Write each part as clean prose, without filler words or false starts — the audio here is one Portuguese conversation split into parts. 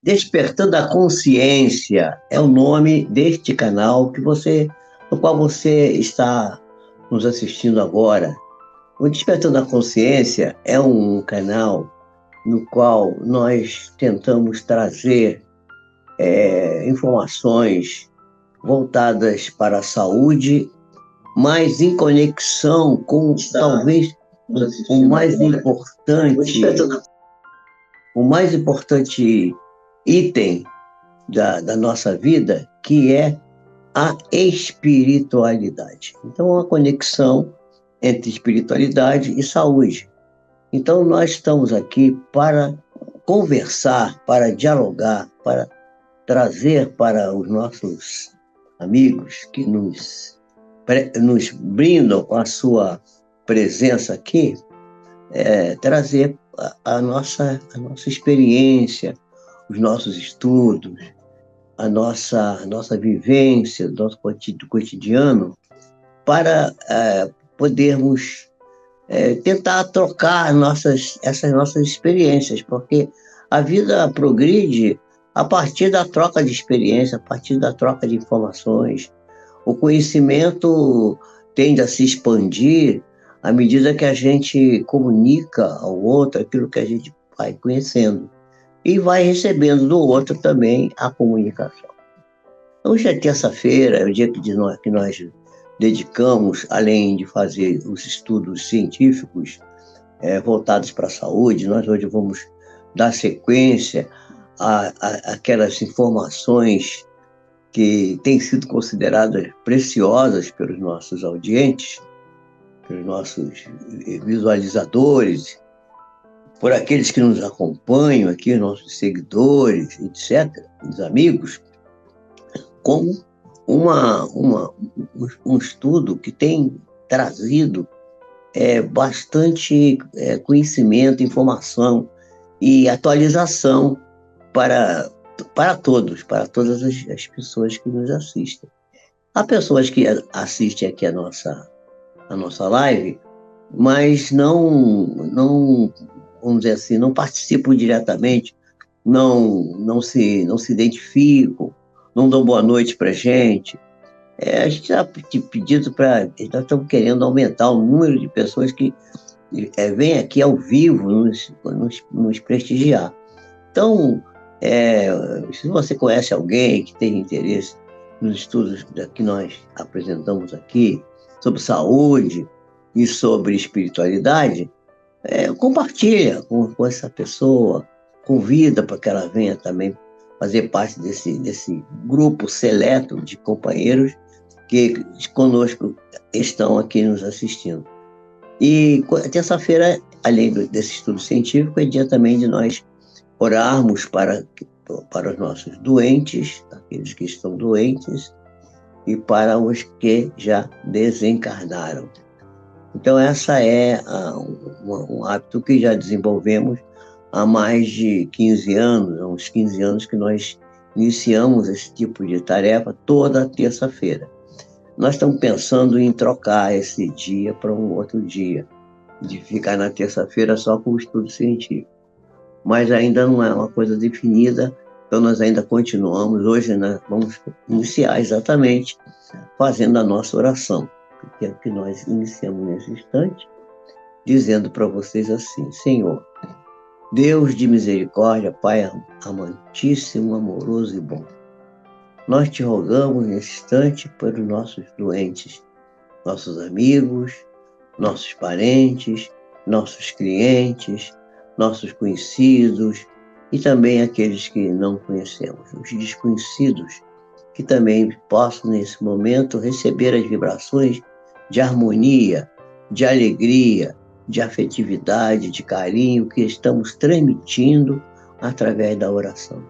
Despertando a Consciência é o nome deste canal no qual você está nos assistindo agora. O Despertando a Consciência é um canal no qual nós tentamos trazer informações voltadas para a saúde, mas em conexão com talvez o mais importante item da nossa vida, que é a espiritualidade. Então, uma conexão entre espiritualidade e saúde. Então, nós estamos aqui para conversar, para dialogar, para trazer para os nossos amigos que nos brindam com a sua presença aqui, trazer a nossa experiência, os nossos estudos, a nossa vivência, do nosso cotidiano, para podermos tentar trocar essas nossas experiências, porque a vida progride a partir da troca de experiência, a partir da troca de informações. O conhecimento tende a se expandir à medida que a gente comunica ao outro aquilo que a gente vai conhecendo e vai recebendo do outro também a comunicação. Hoje é terça-feira, é o dia que nós dedicamos, além de fazer os estudos científicos voltados para a saúde, nós hoje vamos dar sequência àquelas informações que têm sido consideradas preciosas pelos nossos audientes, pelos nossos visualizadores, por aqueles que nos acompanham aqui, nossos seguidores, etc., os amigos, como um estudo que tem trazido bastante conhecimento, informação e atualização para todas as pessoas que nos assistem. Há pessoas que assistem aqui a nossa live, mas não vamos dizer assim, não participam diretamente, não se identificam, não dão boa noite para a gente. A gente está pedindo nós estamos querendo aumentar o número de pessoas que vêm aqui ao vivo nos prestigiar. Então, se você conhece alguém que tem interesse nos estudos que nós apresentamos aqui, sobre saúde e sobre espiritualidade, compartilha com essa pessoa, convida para que ela venha também fazer parte desse grupo seleto de companheiros que conosco estão aqui nos assistindo. E terça-feira, além desse estudo científico, é dia também de nós orarmos para os nossos doentes, aqueles que estão doentes, e para os que já desencarnaram. Então, essa é um hábito que já desenvolvemos há mais de 15 anos, há uns 15 anos que nós iniciamos esse tipo de tarefa toda terça-feira. Nós estamos pensando em trocar esse dia para um outro dia, de ficar na terça-feira só com o estudo científico. Mas ainda não é uma coisa definida, então nós ainda continuamos. Hoje nós vamos iniciar exatamente fazendo a nossa oração, que é o que nós iniciamos nesse instante, dizendo para vocês assim: Senhor, Deus de misericórdia, Pai amantíssimo, amoroso e bom, nós te rogamos nesse instante pelos nossos doentes, nossos amigos, nossos parentes, nossos clientes, nossos conhecidos e também aqueles que não conhecemos, os desconhecidos, que também possam, nesse momento, receber as vibrações de harmonia, de alegria, de afetividade, de carinho que estamos transmitindo através da oração.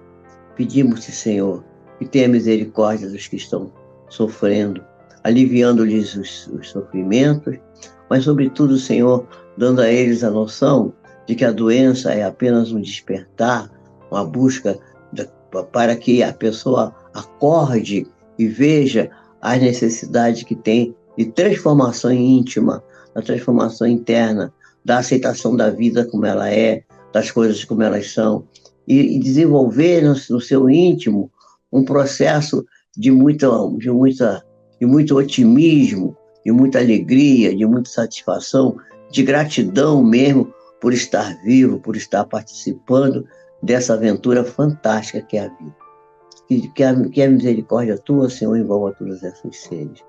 Pedimos-te, Senhor, que tenha misericórdia dos que estão sofrendo, aliviando-lhes os sofrimentos, mas, sobretudo, Senhor, dando a eles a noção de que a doença é apenas um despertar, uma busca para que a pessoa acorde e veja as necessidades que tem de transformação íntima, da transformação interna, da aceitação da vida como ela é, das coisas como elas são, e desenvolver no seu íntimo um processo de muito otimismo, de muita alegria, de muita satisfação, de gratidão mesmo por estar vivo, por estar participando dessa aventura fantástica que é a vida. Que a misericórdia tua, Senhor, envolva todos esses seres.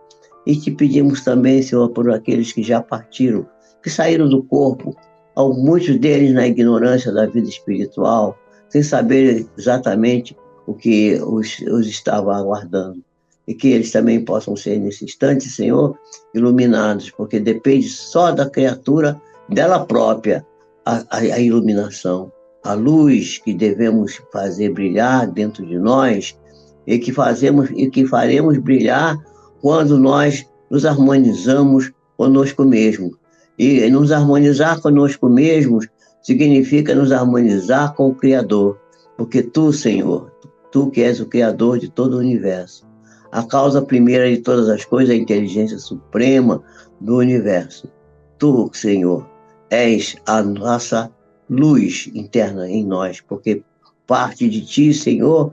E te pedimos também, Senhor, por aqueles que já partiram, que saíram do corpo, muitos deles na ignorância da vida espiritual, sem saber exatamente o que os estava aguardando. E que eles também possam ser, nesse instante, Senhor, iluminados, porque depende só da criatura, dela própria, a iluminação, a luz que devemos fazer brilhar dentro de nós e que faremos brilhar quando nós nos harmonizamos conosco mesmos. E nos harmonizar conosco mesmos significa nos harmonizar com o Criador, porque tu, Senhor, tu que és o Criador de todo o universo, a causa primeira de todas as coisas, a inteligência suprema do universo. Tu, Senhor, és a nossa luz interna em nós, porque parte de ti, Senhor,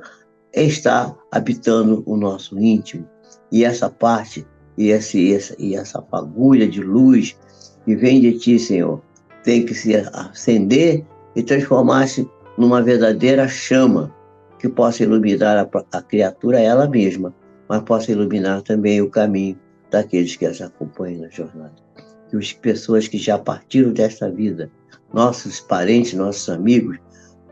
está habitando o nosso íntimo. E essa parte, e essa fagulha de luz que vem de ti, Senhor, tem que se acender e transformar-se numa verdadeira chama que possa iluminar a criatura ela mesma, mas possa iluminar também o caminho daqueles que as acompanham na jornada. Que as pessoas que já partiram desta vida, nossos parentes, nossos amigos,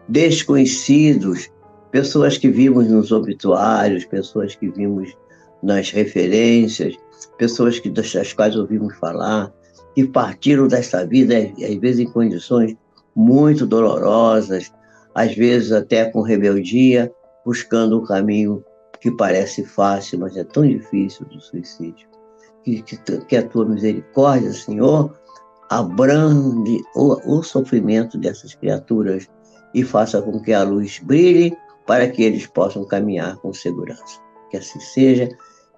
desconhecidos, pessoas que vimos nos obituários, pessoas que vimos nas referências, pessoas das quais ouvimos falar, que partiram desta vida, às vezes em condições muito dolorosas, às vezes até com rebeldia, buscando um caminho que parece fácil, mas é tão difícil, do suicídio. Que a tua misericórdia, Senhor, abrande o sofrimento dessas criaturas e faça com que a luz brilhe para que eles possam caminhar com segurança. Que assim seja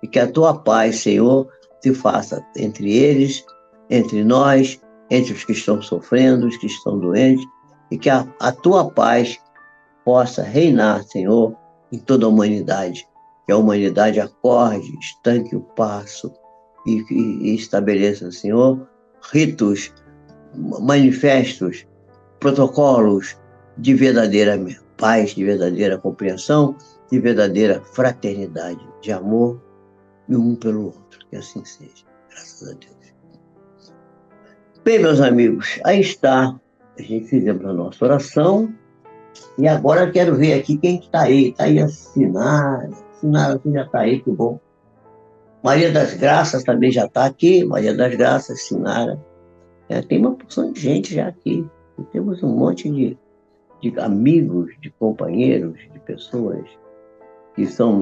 e que a tua paz, Senhor, se faça entre eles, entre nós, entre os que estão sofrendo, os que estão doentes, e que a tua paz possa reinar, Senhor, em toda a humanidade. Que a humanidade acorde, estanque o passo e estabeleça, Senhor, ritos, manifestos, protocolos de verdadeira paz, de verdadeira compreensão, de verdadeira fraternidade, de amor de um pelo outro. Que assim seja. Graças a Deus. Bem, meus amigos, aí está. A gente fizemos a nossa oração. E agora eu quero ver aqui quem está aí. Está aí a Sinara. Sinara, você já está aí, que bom. Maria das Graças também já está aqui. Maria das Graças, Sinara. Tem uma porção de gente já aqui. E temos um monte de amigos, de companheiros, de pessoas que são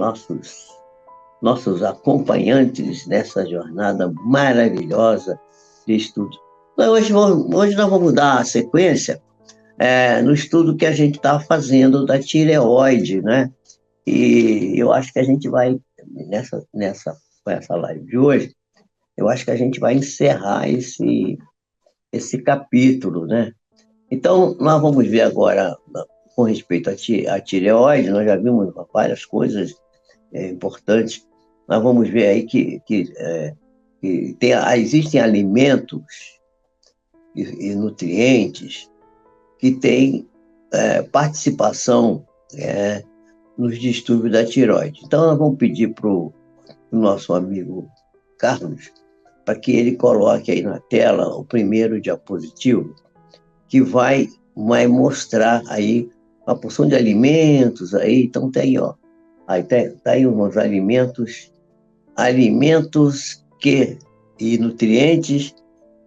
nossos acompanhantes nessa jornada maravilhosa de estudo. Hoje nós vamos dar a sequência no estudo que a gente está fazendo da tireoide, né? E eu acho que a gente vai, com essa live de hoje, eu acho que a gente vai encerrar esse capítulo, né? Então, nós vamos ver agora, com respeito à tireoide, nós já vimos várias coisas importantes. Nós vamos ver aí que existem alimentos e nutrientes que têm participação nos distúrbios da tireoide. Então, nós vamos pedir para o nosso amigo Carlos para que ele coloque aí na tela o primeiro diapositivo, que vai mostrar aí uma porção de alimentos aí. Então, tem, ó. Aí tá aí uns alimentos e nutrientes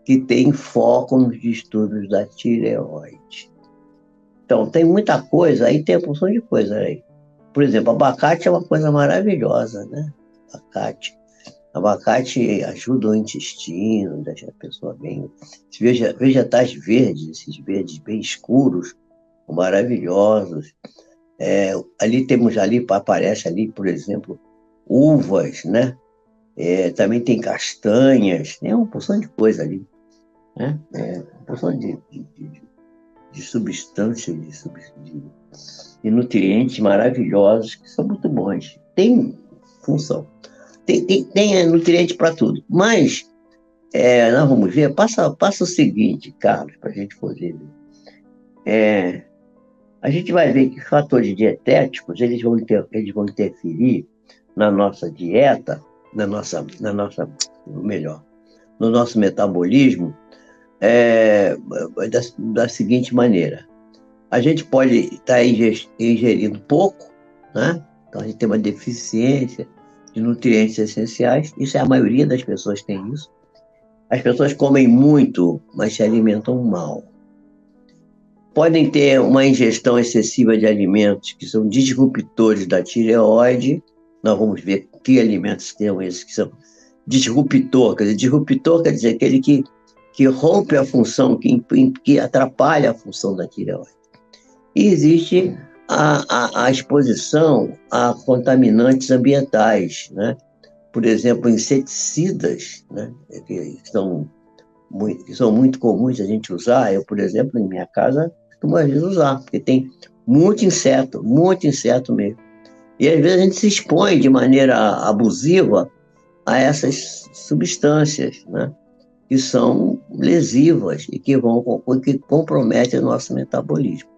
que têm foco nos distúrbios da tireoide. Então, tem muita coisa, aí tem uma porção de coisa aí. Por exemplo, abacate é uma coisa maravilhosa, né? Abacate ajuda o intestino, deixa a pessoa bem... Vegetais verdes, esses verdes bem escuros, maravilhosos. Aparece ali, por exemplo, uvas, né? Também tem castanhas, tem uma porção de coisa ali, né? Uma porção de substâncias, de nutrientes maravilhosos que são muito bons. Tem função. Tem nutriente para tudo. Mas nós vamos ver, passa o seguinte, Carlos, para a gente poder ver. A gente vai ver que fatores dietéticos eles vão interferir na nossa dieta, melhor, no nosso metabolismo, da seguinte maneira. A gente pode estar ingerindo pouco, né? Então a gente tem uma deficiência de nutrientes essenciais. Isso é a maioria das pessoas tem isso. As pessoas comem muito, mas se alimentam mal. Podem ter uma ingestão excessiva de alimentos que são disruptores da tireoide. Nós vamos ver que alimentos são esses que são disruptor. Quer dizer, disruptor quer dizer aquele que rompe a função, que atrapalha a função da tireoide. E existe a exposição a contaminantes ambientais, né? Por exemplo, inseticidas, né? que são muito comuns a gente usar. Eu, por exemplo, em minha casa, costumo às vezes usar, porque tem muito inseto mesmo. E às vezes a gente se expõe de maneira abusiva a essas substâncias, né? Que são lesivas e que comprometem o nosso metabolismo.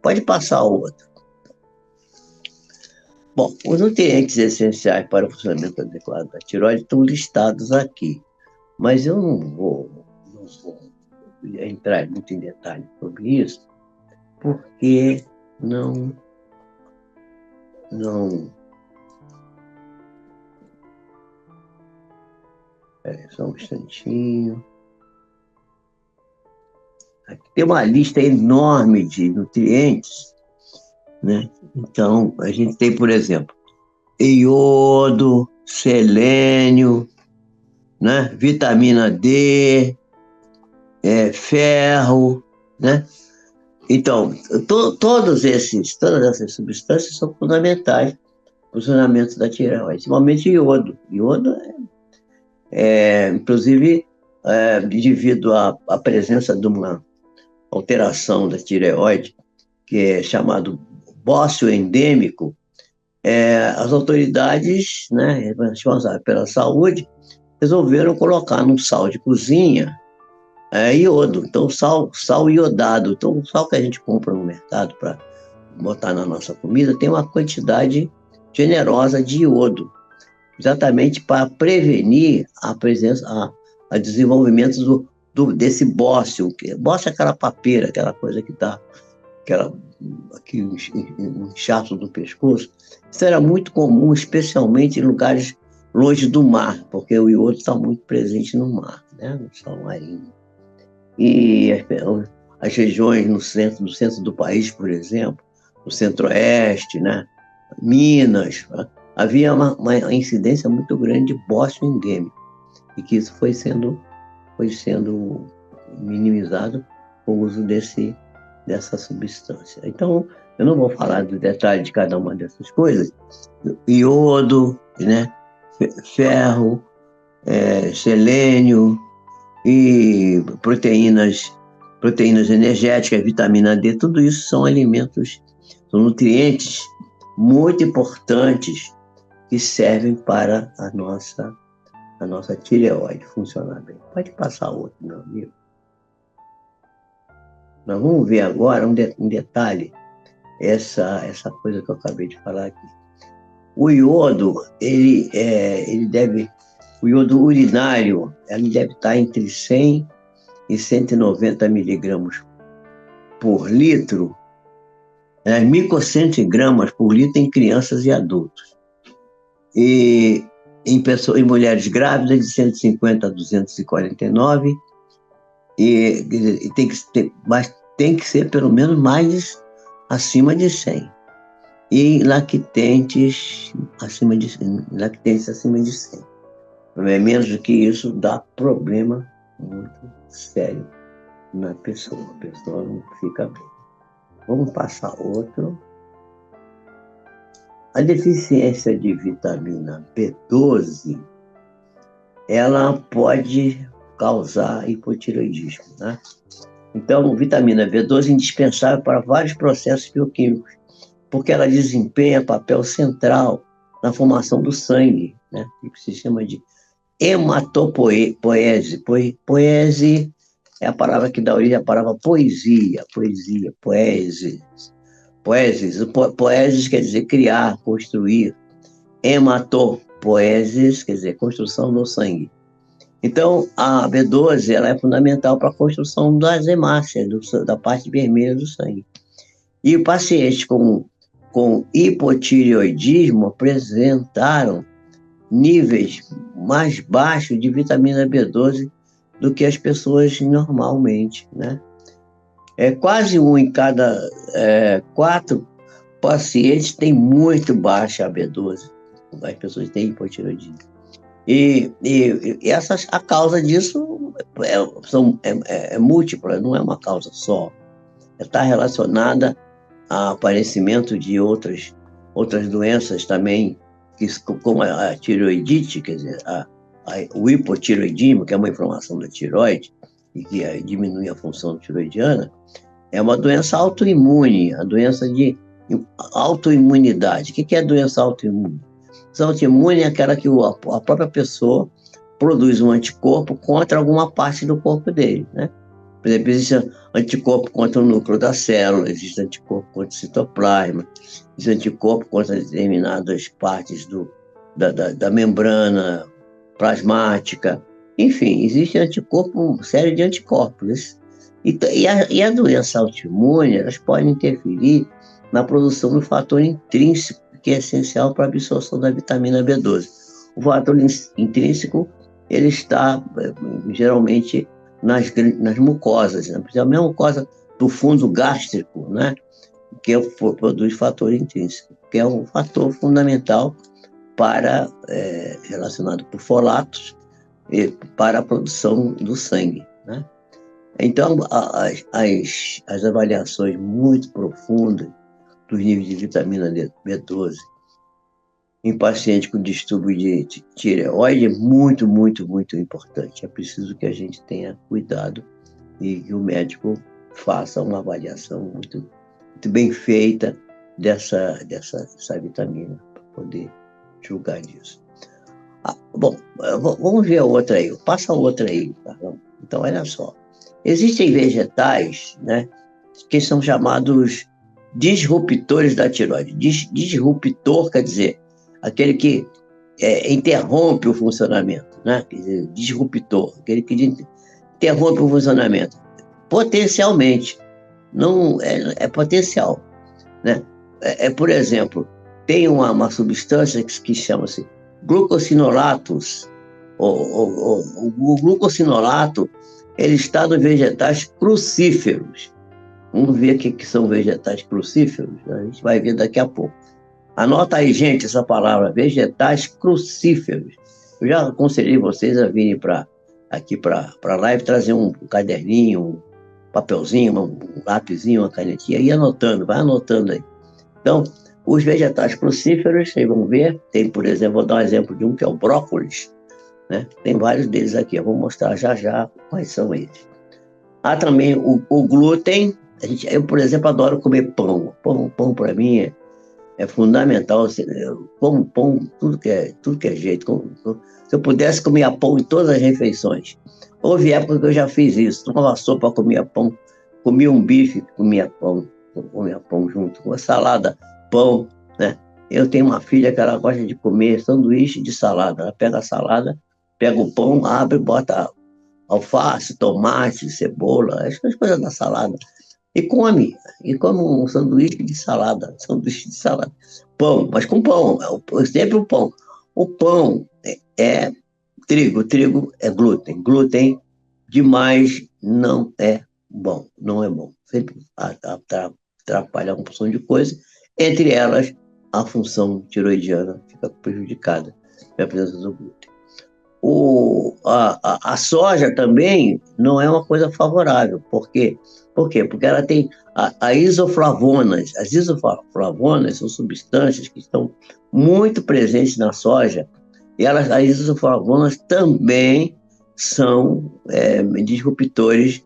Pode passar o outro. Bom, os nutrientes essenciais para o funcionamento adequado da tireoide estão listados aqui, mas eu não vou entrar muito em detalhe sobre isso, porque não. Só um instantinho. Aqui tem uma lista enorme de nutrientes, né? Então, a gente tem, por exemplo, iodo, selênio, né? Vitamina D, ferro, né? Então, todas essas substâncias são fundamentais para o funcionamento da tireoide, principalmente iodo. Iodo inclusive, devido à presença de uma alteração da tireoide, que é chamado bócio endêmico, as autoridades, né, responsáveis pela saúde resolveram colocar num sal de cozinha iodo. Então, sal iodado. Então, o sal que a gente compra no mercado para botar na nossa comida tem uma quantidade generosa de iodo, exatamente para prevenir a presença, a desenvolvimento desse bócio. Bócio é aquela papeira, aquela coisa que dá um inchaço no pescoço. Isso era muito comum, especialmente em lugares longe do mar, porque o iodo está muito presente no mar, né? No sal marinho. E as regiões no centro do país, por exemplo, no centro-oeste, né? Minas, havia uma incidência muito grande de bócio endêmico, e que isso foi sendo minimizado com o uso dessa substância. Então, eu não vou falar do detalhe de cada uma dessas coisas. Iodo, né? Ferro, selênio e proteínas energéticas, vitamina D, tudo isso são são nutrientes muito importantes que servem para a nossa tireoide funcionar bem. Pode passar outro, meu amigo. Nós vamos ver agora um detalhe, essa coisa que eu acabei de falar aqui. O iodo, o iodo urinário, ele deve estar entre 100 e 190 miligramas por litro, 1.100 gramas por litro em crianças e adultos. E em mulheres grávidas, de 150 a 249, mas tem que ser pelo menos mais acima de 100. E lactentes acima de 100. Menos do que isso dá problema muito sério na pessoa. A pessoa não fica bem. Vamos passar outro. A deficiência de vitamina B12, ela pode causar hipotireoidismo, né? Então, vitamina B12 é indispensável para vários processos bioquímicos, porque ela desempenha papel central na formação do sangue, né? Que se chama de hematopoese. Poese é a palavra que dá origem à palavra poesia, poeses. Poeses quer dizer criar, construir. Hematopoiesis quer dizer construção do sangue. Então, a B12 ela é fundamental para a construção das hemácias, da parte vermelha do sangue. E pacientes com hipotireoidismo apresentaram níveis mais baixos de vitamina B12 do que as pessoas normalmente, né? Quase um em cada 4 pacientes tem muito baixa B12. As pessoas têm hipotireoidismo. E a causa disso é múltipla, não é uma causa só. Está relacionada ao aparecimento de outras doenças também, como a tireoidite, quer dizer, o hipotireoidismo, que é uma inflamação da tireoide, e que diminui a função tireoidiana, é uma doença autoimune, a doença de autoimunidade. O que é doença autoimune? Doença autoimune é aquela que a própria pessoa produz um anticorpo contra alguma parte do corpo dele, né? Por exemplo, existe anticorpo contra o núcleo da célula, existe anticorpo contra o citoplasma, existe anticorpo contra determinadas partes da membrana plasmática. Enfim, existe uma série de anticorpos. E a doença autoimune, elas podem interferir na produção do fator intrínseco, que é essencial para a absorção da vitamina B12. O fator intrínseco, ele está geralmente nas mucosas, né? A mesma mucosa do fundo gástrico, né? Que produz fator intrínseco, que é um fator fundamental relacionado por folatos para a produção do sangue, né? Então, as avaliações muito profundas dos níveis de vitamina B12 em paciente com distúrbio de tireoide é muito, muito, muito importante. É preciso que a gente tenha cuidado e que o médico faça uma avaliação muito, muito bem feita dessa vitamina, para poder julgar disso. Bom, vamos ver a outra aí. Passa a outra aí, Carlão. Então, olha só. Existem vegetais, né, que são chamados disruptores da tireoide. Disruptor quer dizer aquele que interrompe o funcionamento, né? Quer dizer, disruptor, aquele que interrompe o funcionamento. Potencialmente, não é potencial, né? Por exemplo, tem uma substância que chama-se glucosinolatos. O glucosinolato ele está nos vegetais crucíferos. Vamos ver o que são vegetais crucíferos. A gente vai ver daqui a pouco. Anota aí, gente, essa palavra, vegetais crucíferos. Eu já aconselhei vocês a virem aqui para a live, trazer um caderninho, um papelzinho, um lápisinho, uma canetinha, e vai anotando aí. Então, os vegetais crucíferos, vocês vão ver, tem, por exemplo, vou dar um exemplo de um que é o brócolis, né? Tem vários deles aqui, eu vou mostrar já quais são eles. Há também o glúten. Eu, por exemplo, adoro comer pão. Pão para mim é fundamental. Eu como pão, tudo que é jeito. Se eu pudesse, comia pão em todas as refeições. Houve época que eu já fiz isso. Tomava sopa, comia pão. Comia um bife, comia pão junto. Com a salada, pão, né? Eu tenho uma filha que ela gosta de comer sanduíche de salada. Ela pega a salada, pega o pão, abre, bota alface, tomate, cebola, as coisas da salada. E come um sanduíche de salada. Pão, mas com pão, sempre o pão. O pão é trigo é glúten. Glúten demais não é bom. Sempre atrapalha uma porção de coisas, entre elas a função tiroidiana fica prejudicada pela presença do glúten. A soja também não é uma coisa favorável. Por quê? Porque ela tem isoflavonas. As isoflavonas são substâncias que estão muito presentes na soja, e as isoflavonas também são disruptores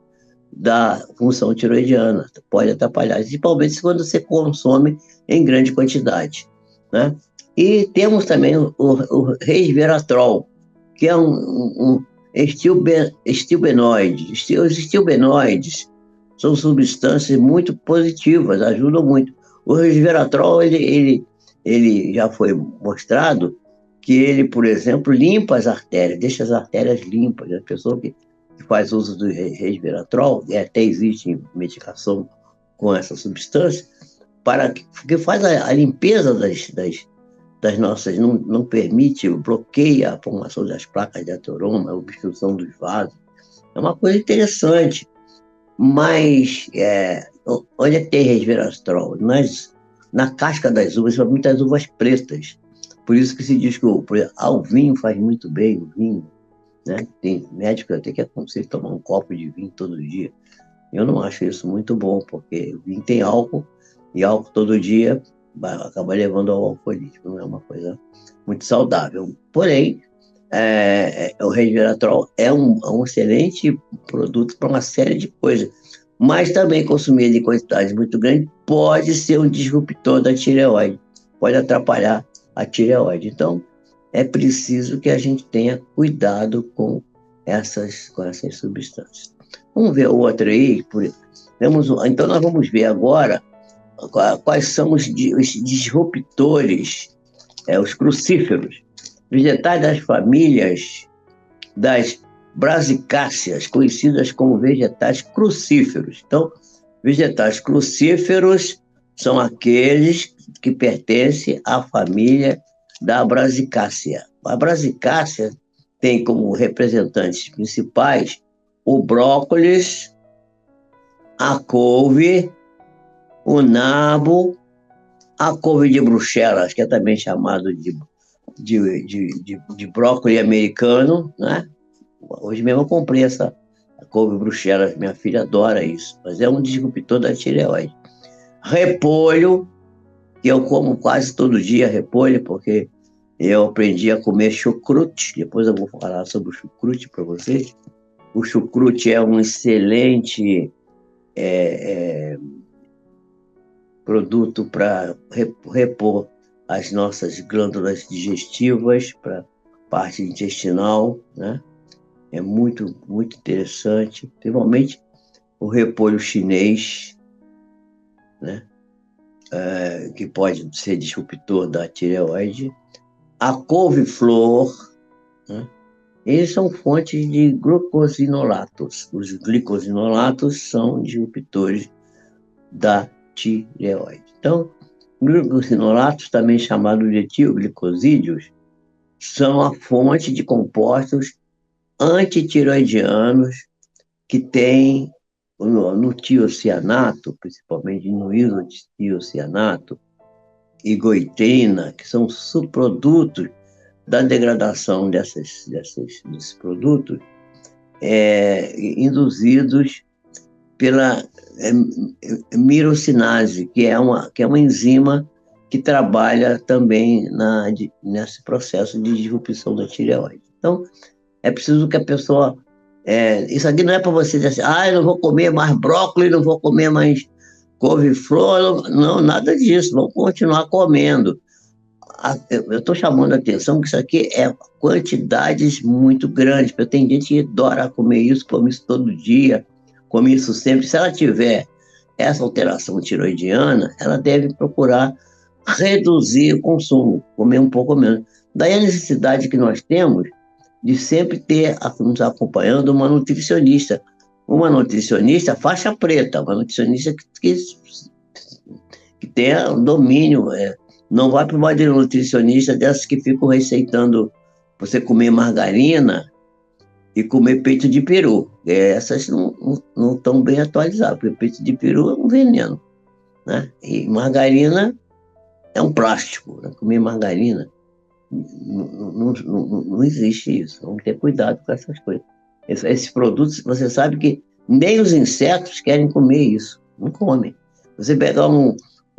da função tiroidiana, pode atrapalhar, principalmente quando você consome em grande quantidade, né? E temos também o resveratrol, que é um estilbenoide. Os estilbenoides são substâncias muito positivas, ajudam muito. O resveratrol, ele já foi mostrado que ele, por exemplo, limpa as artérias, deixa as artérias limpas. A pessoa que faz uso do resveratrol, e até existe medicação com essa substância, que faz a limpeza das nossas, não permite, bloqueia a formação das placas de ateroma, a obstrução dos vasos. É uma coisa interessante, mas onde é que tem resveratrol? Na casca das uvas, muitas uvas pretas. Por isso que se diz que o vinho faz muito bem, o vinho, né? Tem médico até que aconselha tomar um copo de vinho todo dia. Eu não acho isso muito bom, porque o vinho tem álcool, e álcool todo dia acaba levando ao alcoolismo, não é uma coisa muito saudável. Porém, o resveratrol é um excelente produto para uma série de coisas, mas também consumido em quantidades muito grandes pode ser um disruptor da tireoide, pode atrapalhar a tireoide. Então, é preciso que a gente tenha cuidado com essas substâncias. Vamos ver o outro aí. Então, nós vamos ver agora quais são os disruptores, os crucíferos, vegetais das famílias das brasicáceas, conhecidas como vegetais crucíferos. Então, vegetais crucíferos são aqueles que pertencem à família da brasicácea. A brasicácea tem como representantes principais o brócolis, a couve, o nabo, a couve de Bruxelas, que é também chamado de brócolis americano, né? Hoje mesmo eu comprei essa couve Bruxelas, minha filha adora isso, mas é um disruptor da tireoide. Repolho, que eu como quase todo dia repolho, porque eu aprendi a comer chucrute, depois eu vou falar sobre o chucrute para vocês. O chucrute é um excelente produto para repor as nossas glândulas digestivas, para a parte intestinal, né? É muito, muito interessante, principalmente o repolho chinês, né? Que pode ser disruptor da tireoide. A couve-flor, né? Eles são fontes de glucosinolatos. Os glicosinolatos são disruptores da tireoide. Então, glucosinolatos, também chamados de etilglicosídeos, são a fonte de compostos antitiroidianos que têm no tiocianato, principalmente no isotiocianato, e goitrina, que são subprodutos da degradação desses produtos, induzidos pela mirosinase, que é uma enzima que trabalha também nesse processo de disrupção da tireoide. Então, é preciso que a pessoa... isso aqui não é para você dizer assim, eu não vou comer mais brócolis, não vou comer mais couve-flor, não, nada disso, vamos continuar comendo. Eu estou chamando a atenção que isso aqui é quantidades muito grandes, porque tem gente que adora comer isso, come isso todo dia, come isso sempre. Se ela tiver essa alteração tiroidiana, ela deve procurar reduzir o consumo, comer um pouco menos. Daí a necessidade que nós temos de sempre ter nos acompanhando uma nutricionista faixa preta, uma nutricionista que tenha domínio. Não vai para uma nutricionista dessas que ficam receitando você comer margarina e comer peito de peru. Essas não estão bem atualizadas, porque peito de peru é um veneno, né? E margarina é um plástico, né? Comer margarina não existe isso. Vamos ter cuidado com essas coisas. Esses produtos, você sabe que nem os insetos querem comer isso, não comem. Você pegar um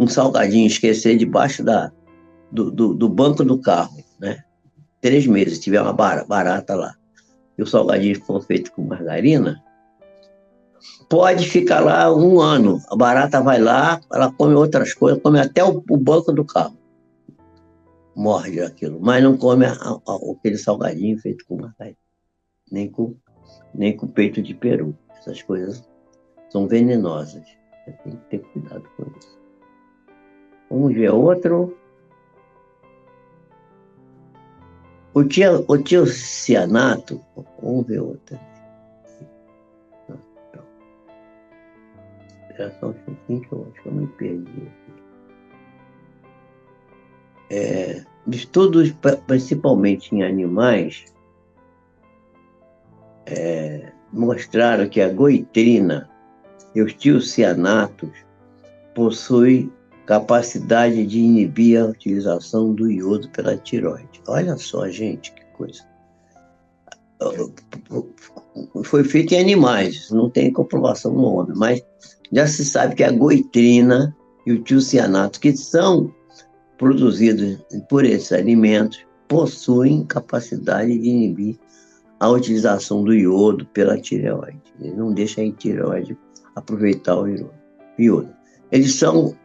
salgadinho e esquecer debaixo do banco do carro, né? 3 meses, tiver uma barata lá, e o salgadinho for feito com margarina, pode ficar lá um ano. A barata vai lá, ela come outras coisas, come até o banco do carro. Morde aquilo, mas não come aquele salgadinho feito com margarina, nem com peito de peru. Essas coisas são venenosas. Você tem que ter cuidado com isso. Vamos ver outro. O tiocianato, vamos ver outro. Espera só um pouquinho que eu acho que eu me perdi aqui. Estudos, principalmente em animais, mostraram que a goitrina e os tiocianatos possuem capacidade de inibir a utilização do iodo pela tireoide. Olha só, gente, que coisa. Foi feito em animais, não tem comprovação no homem, mas já se sabe que a goitrina e o tiocianato, que são produzidos por esses alimentos, possuem capacidade de inibir a utilização do iodo pela tireoide. Ele não deixa a tireoide aproveitar o iodo. Eles são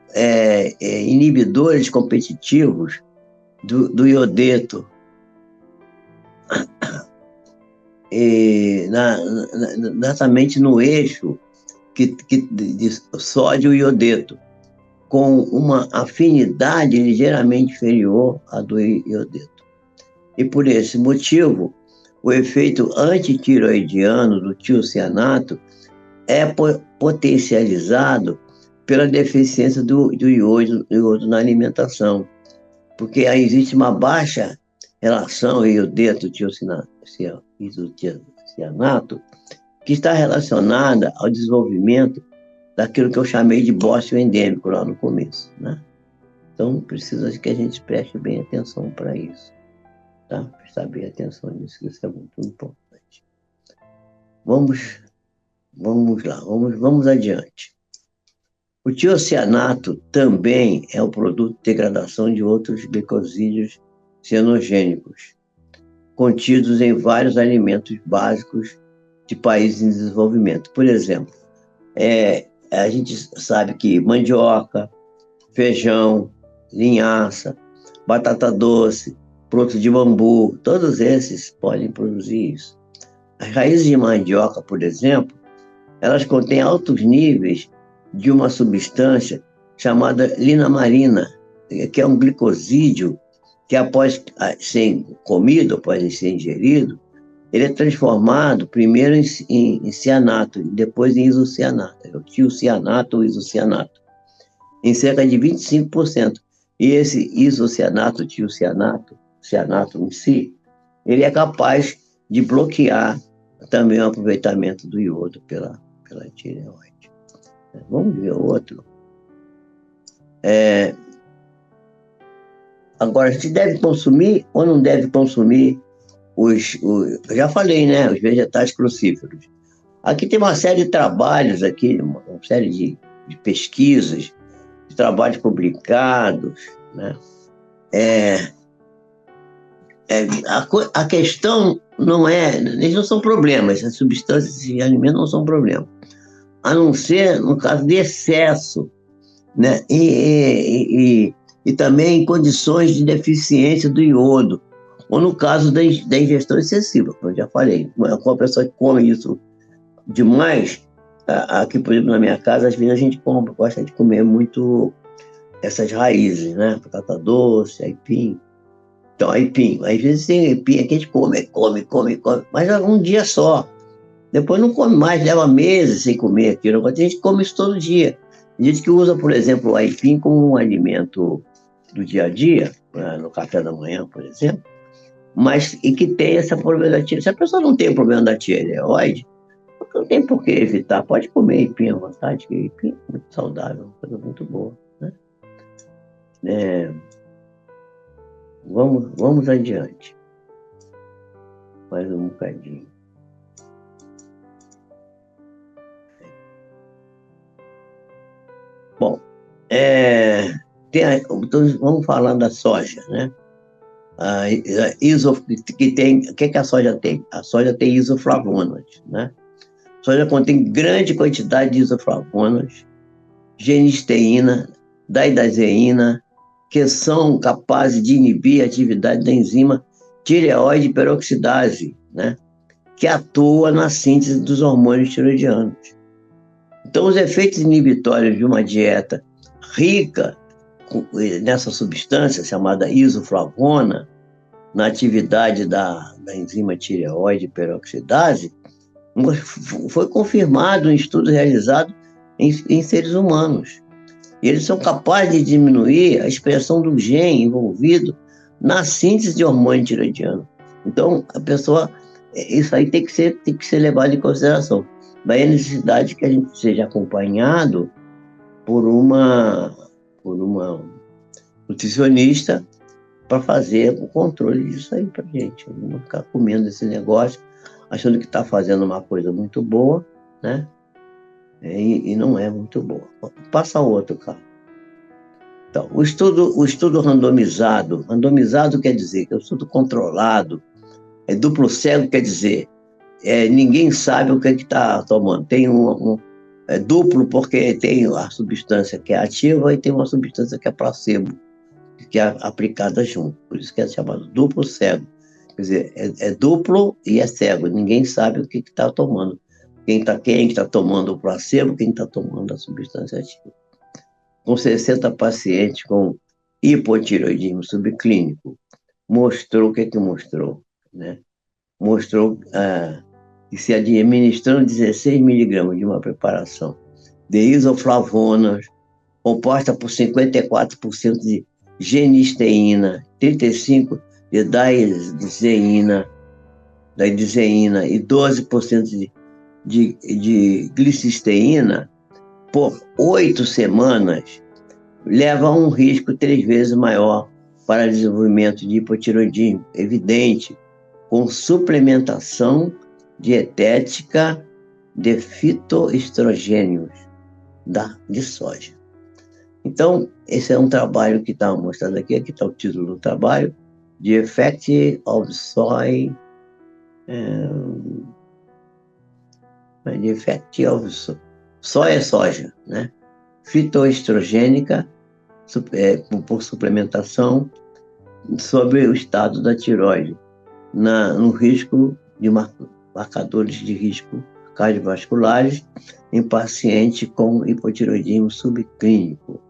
inibidores competitivos do iodeto, exatamente no eixo de sódio e iodeto, com uma afinidade ligeiramente inferior à do iodeto. E por esse motivo, o efeito antitireoidiano do tiocianato é potencializado pela deficiência do iodo na alimentação, porque existe uma baixa relação iodeto-tiocianato, que está relacionada ao desenvolvimento daquilo que eu chamei de bócio endêmico lá no começo, né? Então, precisa que a gente preste bem atenção para isso, tá? Prestar bem atenção nisso, que isso é muito importante. Vamos lá, vamos adiante. O tiocianato também é o produto de degradação de outros glicosídeos cianogênicos, contidos em vários alimentos básicos de países em desenvolvimento. Por exemplo, a gente sabe que mandioca, feijão, linhaça, batata doce, frutos de bambu, todos esses podem produzir isso. As raízes de mandioca, por exemplo, elas contêm altos níveis de uma substância chamada linamarina, que é um glicosídeo que após ser comido, após ser ingerido, ele é transformado primeiro em cianato e depois em isocianato, o tiocianato ou isocianato, em cerca de 25%. E esse isocianato, tiocianato, cianato em si, ele é capaz de bloquear também o aproveitamento do iodo pela tireoide. Vamos ver outro. Agora, se deve consumir ou não deve consumir eu já falei, né? Os vegetais crucíferos. Aqui tem uma série de trabalhos, uma série de pesquisas, de trabalhos publicados, né? A questão não eles não são problemas, as substâncias e alimentos não são problemas, a não ser no caso de excesso, né? E também em condições de deficiência do iodo, ou no caso da ingestão excessiva, como eu já falei. Quando a pessoa come isso demais, aqui, por exemplo, na minha casa, às vezes a gente gosta de comer muito essas raízes, né? Batata doce, aipim. Então, aipim, às vezes tem aipim que a gente come, mas um dia só. Depois não come mais, leva meses sem comer aquilo. Agora a gente come isso todo dia. Tem gente que usa, por exemplo, o aipim como um alimento do dia a dia, no café da manhã, por exemplo, e que tem esse problema da tireoide. Se a pessoa não tem o problema da tireoide, não tem por que evitar. Pode comer aipim à vontade, que aipim é muito saudável, uma coisa muito boa, né? Vamos adiante. Mais um bocadinho. Bom, então vamos falar da soja, né? O que a soja tem? A soja tem isoflavonas, né? soja contém grande quantidade de isoflavonas, genisteína, daidazeína, que são capazes de inibir a atividade da enzima tireoide peroxidase, né? Que atua na síntese dos hormônios tiroidianos. Então, os efeitos inibitórios de uma dieta rica nessa substância chamada isoflavona, na atividade da enzima tireoide peroxidase, foi confirmado em estudos realizados em seres humanos. E eles são capazes de diminuir a expressão do gene envolvido na síntese de hormônio tiroidiano. Então, a pessoa, isso aí tem que ser levado em consideração. Daí a necessidade que a gente seja acompanhado por uma nutricionista para fazer o controle disso aí para a gente. Não ficar comendo esse negócio, achando que está fazendo uma coisa muito boa, né? E não é muito boa. Passa outro, cara. Então, o estudo randomizado quer dizer que é um estudo controlado, duplo cego quer dizer ninguém sabe o que está tomando. Tem duplo porque tem a substância que é ativa e tem uma substância que é placebo, que é aplicada junto. Por isso que é chamado duplo cego. Quer dizer, é duplo e é cego. Ninguém sabe o que está tomando. Quem está tomando o placebo, quem está tomando a substância ativa. Com 60 pacientes com hipotireoidismo subclínico, mostrou o que mostrou, né? Mostrou que se administrando 16 miligramas de uma preparação de isoflavonas, composta por 54% de genisteína, 35% de daidzeína e 12% de glicisteína, por 8 semanas, leva a um risco 3 vezes maior para desenvolvimento de hipotireoidismo evidente, com suplementação dietética de fitoestrogênios de soja. Então, esse é um trabalho que está mostrado aqui está o título do trabalho, The Effect of Soy, The Effect of Soja, né? Fitoestrogênica, por suplementação, sobre o estado da tireoide, no risco de marcadores de risco cardiovasculares em paciente com hipotireoidismo subclínico.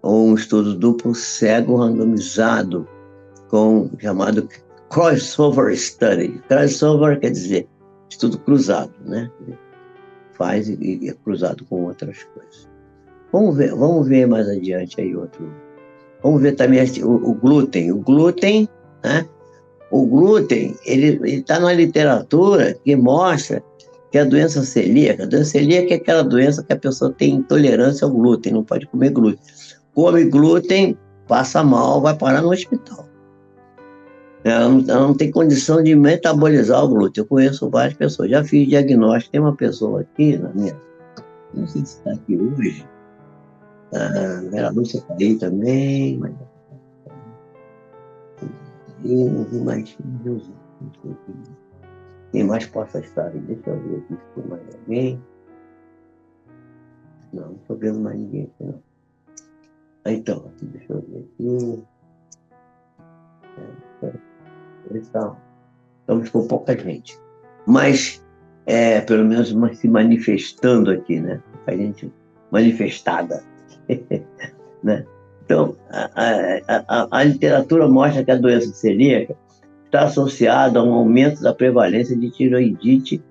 Ou um estudo duplo cego randomizado, chamado crossover study. Crossover quer dizer estudo cruzado, né? Faz e é cruzado com outras coisas. Vamos ver mais adiante aí outro. Vamos ver também o glúten. O glúten, né? O glúten, ele está na literatura que mostra que a doença celíaca é aquela doença que a pessoa tem intolerância ao glúten, não pode comer glúten. Come glúten, passa mal, vai parar no hospital. Ela não tem condição de metabolizar o glúten. Eu conheço várias pessoas, já fiz diagnóstico. Tem uma pessoa aqui não sei se está aqui hoje, Vera Lúcia está aí também, mas eu não vi mais. Quem mais possa estar aí? Deixa eu ver aqui se tem mais alguém. Não estou vendo mais ninguém aqui, não. Então, deixa eu ver aqui. Estamos com pouca gente. Mas, pelo menos se manifestando aqui, né? A gente manifestada. Né? Então, a literatura mostra que a doença celíaca está associada a um aumento da prevalência de tiroidite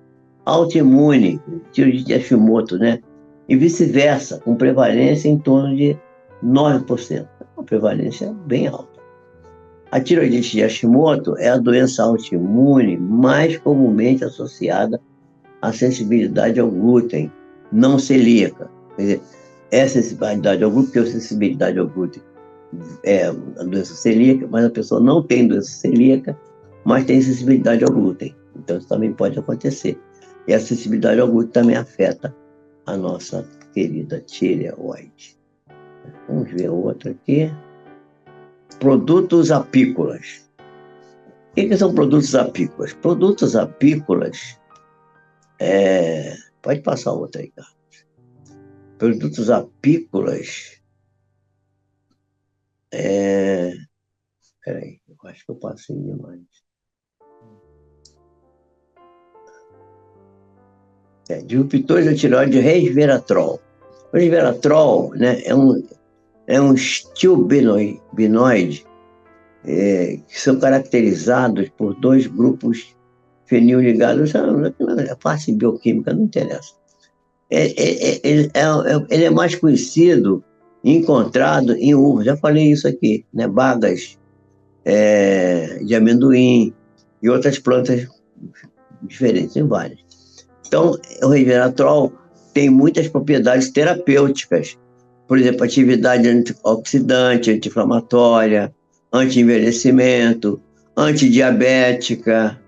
autoimune, tiroidite de Hashimoto, né? E vice-versa, com prevalência em torno de 9%. Uma prevalência bem alta. A tiroidite de Hashimoto é a doença autoimune mais comumente associada à sensibilidade ao glúten não celíaca. Quer dizer, é sensibilidade ao glúten, porque a sensibilidade ao glúten é a doença celíaca, mas a pessoa não tem doença celíaca, mas tem sensibilidade ao glúten. Então, isso também pode acontecer. E a sensibilidade ao glúten também afeta a nossa querida tireoide. Vamos ver outro aqui. Produtos apícolas. O que são produtos apícolas? Produtos apícolas Pode passar outra aí, cara. Produtos apícolas. Peraí, eu acho que eu passei demais. Disruptores da tireoide, resveratrol. O resveratrol, né, é um estilbenoide, que são caracterizados por dois grupos fenil-ligados. A parte bioquímica não interessa. Ele é mais conhecido e encontrado em uvas. Já falei isso aqui, né? Bagas de amendoim e outras plantas diferentes, tem várias. Então, o resveratrol tem muitas propriedades terapêuticas. Por exemplo, atividade antioxidante, anti-inflamatória, anti-envelhecimento, antidiabética,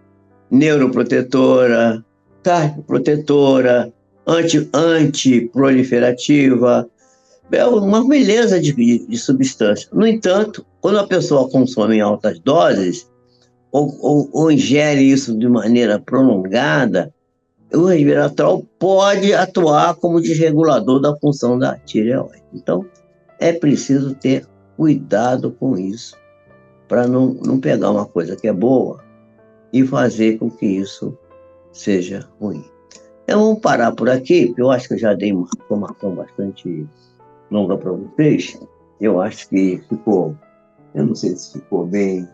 neuroprotetora, cardioprotetora, antiproliferativa. É uma beleza de substância. No entanto, quando a pessoa consome em altas doses, ou ingere isso de maneira prolongada, o resveratrol pode atuar como desregulador da função da tireoide. Então, é preciso ter cuidado com isso, para não pegar uma coisa que é boa e fazer com que isso seja ruim. Então, vamos parar por aqui, porque eu acho que eu já dei uma informação bastante longa para vocês. Eu acho que ficou, eu não sei se ficou bem.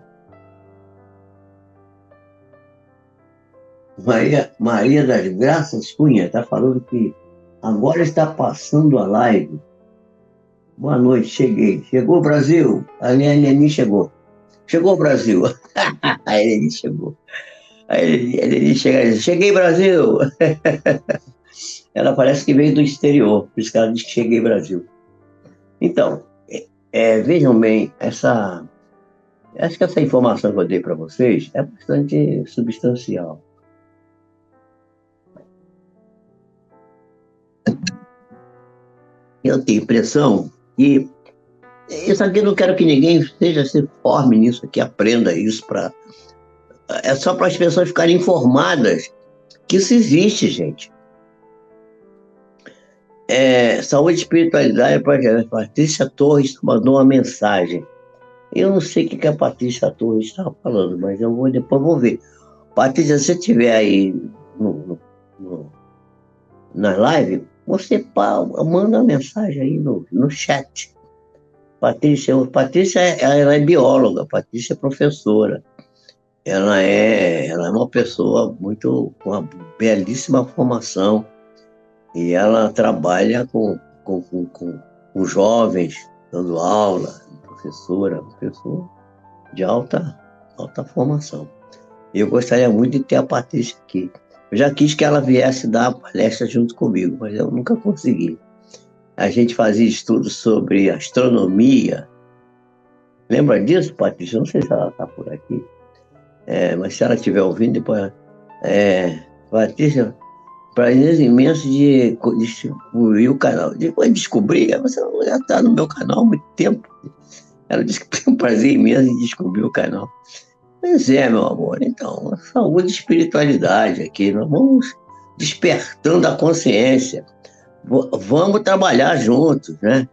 Maria das Graças Cunha está falando que agora está passando a live. Boa noite, cheguei. Chegou o Brasil? A Eleni chegou. Chegou o Brasil. A Eleni chegou. A Eleni chega, cheguei, Brasil! Ela parece que veio do exterior, por isso que ela diz que cheguei, Brasil. Então, vejam bem, acho que essa informação que eu dei para vocês é bastante substancial. Eu tenho a impressão que isso aqui eu não quero que ninguém se forme nisso, que aprenda isso. É só para as pessoas ficarem informadas que isso existe, gente. Saúde e espiritualidade, a Patrícia Torres mandou uma mensagem. Eu não sei o que a Patrícia Torres estava falando, mas depois vou ver. Patrícia, se você estiver aí na live, você manda uma mensagem aí no chat. Patrícia, ela é bióloga, Patrícia é professora. Ela é uma pessoa com uma belíssima formação e ela trabalha com jovens, dando aula, professora de alta formação. Eu gostaria muito de ter a Patrícia aqui. Eu já quis que ela viesse dar a palestra junto comigo, mas eu nunca consegui. A gente fazia estudos sobre astronomia. Lembra disso, Patrícia? Não sei se ela está por aqui. Mas se ela estiver ouvindo, depois... Patrícia, prazer imenso de descobrir o canal. Depois de descobrir, você já está no meu canal há muito tempo. Ela disse que tem um prazer imenso em descobrir o canal. Pois é, meu amor. Então, saúde e espiritualidade aqui. Nós vamos despertando a consciência. Vamos trabalhar juntos, né?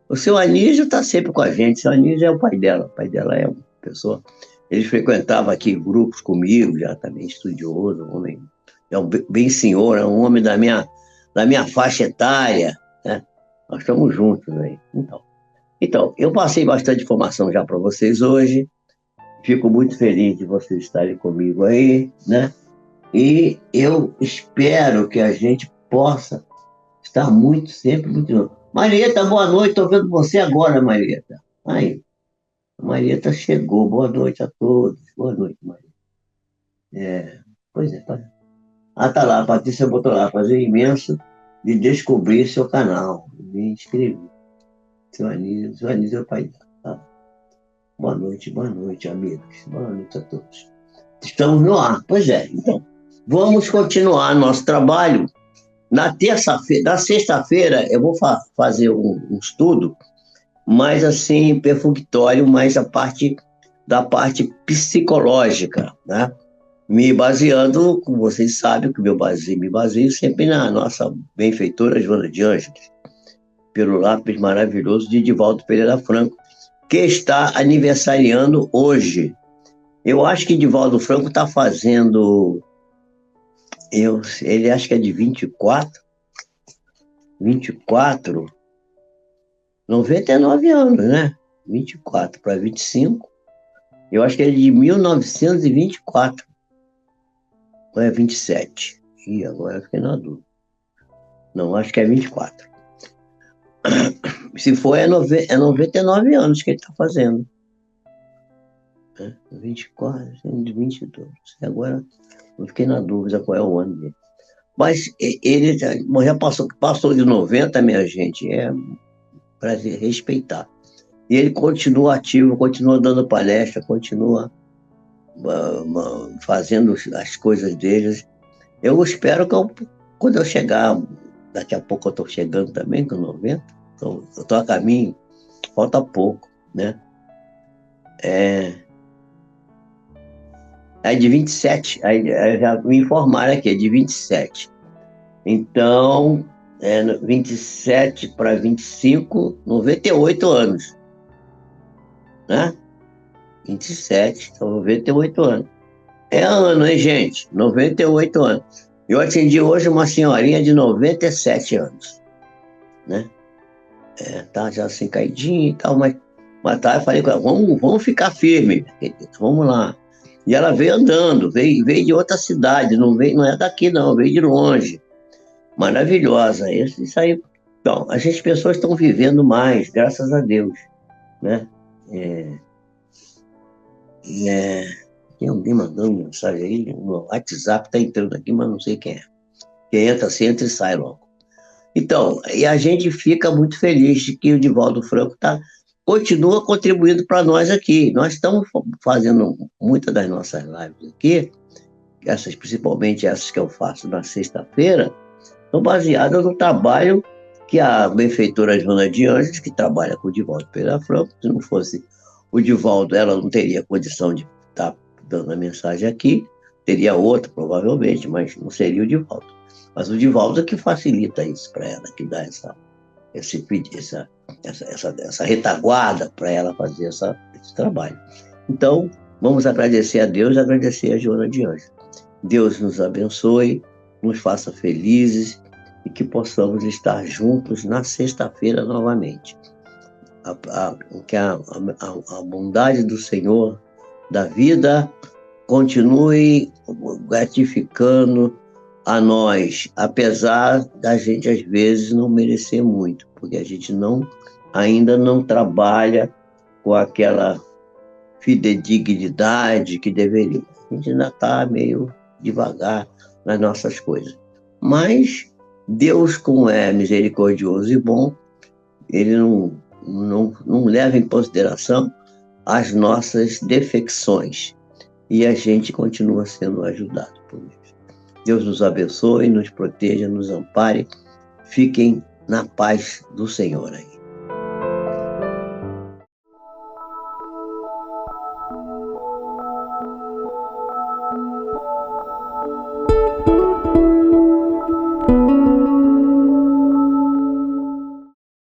O seu Anísio está sempre com a gente. O seu Anísio é o pai dela. O pai dela é uma pessoa... Ele frequentava aqui grupos comigo, já também estudioso, um homem, é um bem senhor, é um homem da minha faixa etária, né? Nós estamos juntos aí. Então, eu passei bastante informação já para vocês hoje. Fico muito feliz de vocês estarem comigo aí, né? E eu espero que a gente possa estar sempre muito junto. Marieta, boa noite. Estou vendo você agora, Marieta. Aí, a Marieta chegou. Boa noite a todos. Boa noite, Marieta. Pois é, tá. Tá lá, a Patrícia botou lá, prazer imenso de descobrir seu canal. Me inscrevi. Seu Anísio é o pai dela. Tá? Boa noite, amigos. Boa noite a todos. Estamos no ar. Pois é, então, vamos continuar nosso trabalho. Na sexta-feira, eu vou fazer um estudo mais assim, perfunctório, mais da parte psicológica, né? Me baseando, como vocês sabem, que me baseio sempre na nossa benfeitora Joana de Ângeles, pelo lápis maravilhoso de Divaldo Pereira Franco, que está aniversariando hoje. Eu acho que Divaldo Franco está fazendo. Ele acho que é de 24, 99 anos, né? 24 para 25. Eu acho que ele é de 1924. Ou é 27? Ih, agora eu fiquei na dúvida. Não, acho que é 24. Se for, é 99 anos que ele está fazendo. 24, 22. Agora eu fiquei na dúvida qual é o ano dele. Mas ele já passou de 90, minha gente, é para respeitar. E ele continua ativo, continua dando palestra, continua fazendo as coisas deles. Eu espero que quando eu chegar, daqui a pouco eu estou chegando também com 90, então, eu estou a caminho, falta pouco, né? É de 27, aí já me informaram aqui, é de 27. Então, 27 para 25, 98 anos, né? 27, então 98 anos. É ano, hein, gente? 98 anos. Eu atendi hoje uma senhorinha de 97 anos, né? Tá já assim caidinha e tal, mas tá, eu falei com ela, vamos ficar firme, vamos lá. E ela veio andando, veio de outra cidade, não é daqui não, veio de longe. Maravilhosa, isso aí. Então, as pessoas estão vivendo mais, graças a Deus, né? Tem alguém mandando mensagem aí, no WhatsApp está entrando aqui, mas não sei quem é. Quem entra, assim, entra e sai logo. Então, e a gente fica muito feliz de que o Divaldo Franco continua contribuindo para nós aqui. Nós estamos fazendo muitas das nossas lives aqui, principalmente essas que eu faço na sexta-feira, são baseadas no trabalho que a benfeitora Joana de Ângeles, que trabalha com o Divaldo Pereira Franco, se não fosse o Divaldo, ela não teria condição de estar dando a mensagem aqui, teria outro, provavelmente, mas não seria o Divaldo. Mas o Divaldo é que facilita isso para ela, que dá essa retaguarda para ela fazer esse trabalho. Então, vamos agradecer a Deus e agradecer a Joana de Ângeles. Deus nos abençoe, nos faça felizes e que possamos estar juntos na sexta-feira novamente. Que a bondade do Senhor da vida continue gratificando a nós, apesar da gente às vezes não merecer muito, porque a gente ainda não trabalha com aquela fidedignidade que deveria. A gente ainda está meio devagar nas nossas coisas. Mas Deus, como é misericordioso e bom, ele não leva em consideração as nossas defecções. E a gente continua sendo ajudado por Deus. Deus nos abençoe, nos proteja, nos ampare. Fiquem na paz do Senhor aí.